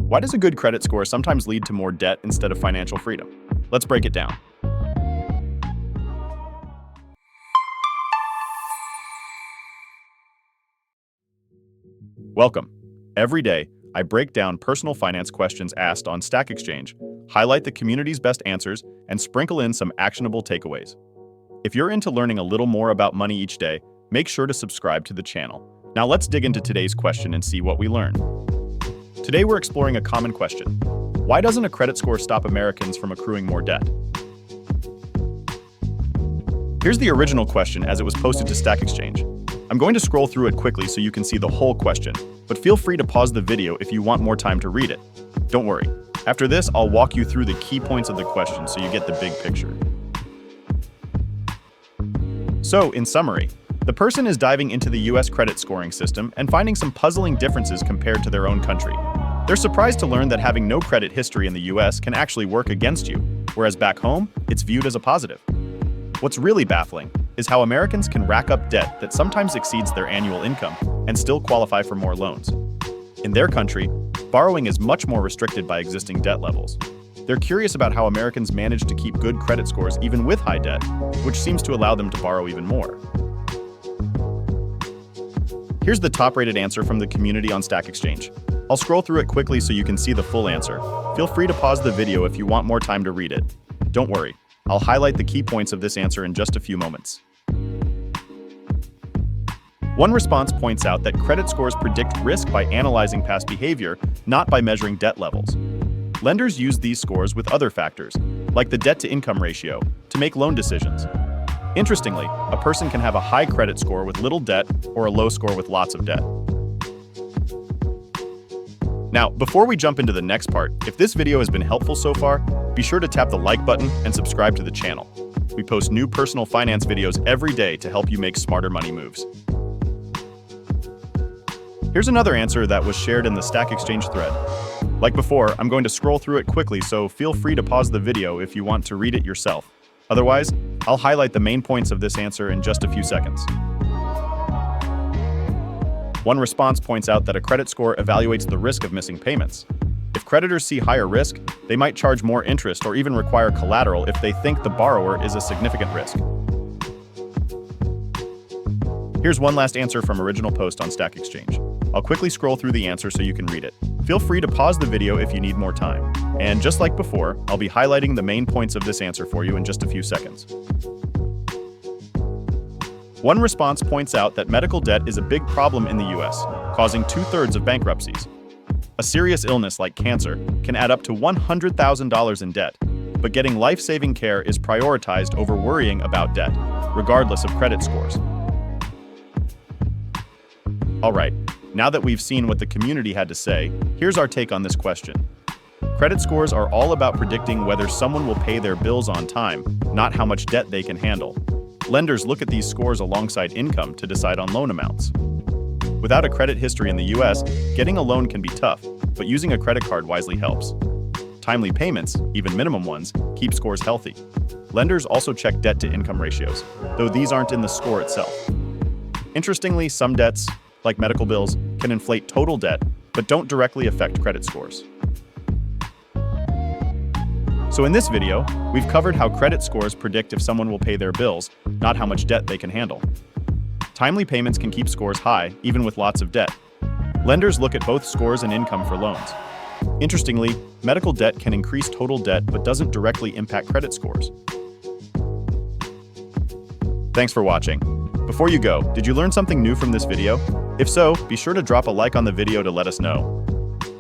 Why does a good credit score sometimes lead to more debt instead of financial freedom? Let's break it down. Welcome. Every day, I break down personal finance questions asked on Stack Exchange, highlight the community's best answers, and sprinkle in some actionable takeaways. If you're into learning a little more about money each day, make sure to subscribe to the channel. Now let's dig into today's question and see what we learn. Today we're exploring a common question. Why doesn't a credit score stop Americans from accruing more debt? Here's the original question as it was posted to Stack Exchange. I'm going to scroll through it quickly so you can see the whole question, but feel free to pause the video if you want more time to read it. Don't worry. After this, I'll walk you through the key points of the question so you get the big picture. So, in summary, the person is diving into the US credit scoring system and finding some puzzling differences compared to their own country. They're surprised to learn that having no credit history in the US can actually work against you, whereas back home, it's viewed as a positive. What's really baffling is how Americans can rack up debt that sometimes exceeds their annual income and still qualify for more loans. In their country, borrowing is much more restricted by existing debt levels. They're curious about how Americans manage to keep good credit scores even with high debt, which seems to allow them to borrow even more. Here's the top-rated answer from the community on Stack Exchange. I'll scroll through it quickly so you can see the full answer. Feel free to pause the video if you want more time to read it. Don't worry, I'll highlight the key points of this answer in just a few moments. One response points out that credit scores predict risk by analyzing past behavior, not by measuring debt levels. Lenders use these scores with other factors, like the debt-to-income ratio, to make loan decisions. Interestingly, a person can have a high credit score with little debt or a low score with lots of debt. Now, before we jump into the next part, if this video has been helpful so far, be sure to tap the like button and subscribe to the channel. We post new personal finance videos every day to help you make smarter money moves. Here's another answer that was shared in the Stack Exchange thread. Like before, I'm going to scroll through it quickly, so feel free to pause the video if you want to read it yourself. Otherwise, I'll highlight the main points of this answer in just a few seconds. One response points out that a credit score evaluates the risk of missing payments. If creditors see higher risk, they might charge more interest or even require collateral if they think the borrower is a significant risk. Here's one last answer from original post on Stack Exchange. I'll quickly scroll through the answer so you can read it. Feel free to pause the video if you need more time. And just like before, I'll be highlighting the main points of this answer for you in just a few seconds. One response points out that medical debt is a big problem in the US, causing 2/3 of bankruptcies. A serious illness like cancer can add up to $100,000 in debt, but getting life-saving care is prioritized over worrying about debt, regardless of credit scores. All right, now that we've seen what the community had to say, here's our take on this question. Credit scores are all about predicting whether someone will pay their bills on time, not how much debt they can handle. Lenders look at these scores alongside income to decide on loan amounts. Without a credit history in the US, getting a loan can be tough, but using a credit card wisely helps. Timely payments, even minimum ones, keep scores healthy. Lenders also check debt-to-income ratios, though these aren't in the score itself. Interestingly, some debts, like medical bills, can inflate total debt, but don't directly affect credit scores. So in this video, we've covered how credit scores predict if someone will pay their bills, not how much debt they can handle. Timely payments can keep scores high, even with lots of debt. Lenders look at both scores and income for loans. Interestingly, medical debt can increase total debt but doesn't directly impact credit scores. Thanks for watching. Before you go, did you learn something new from this video? If so, be sure to drop a like on the video to let us know.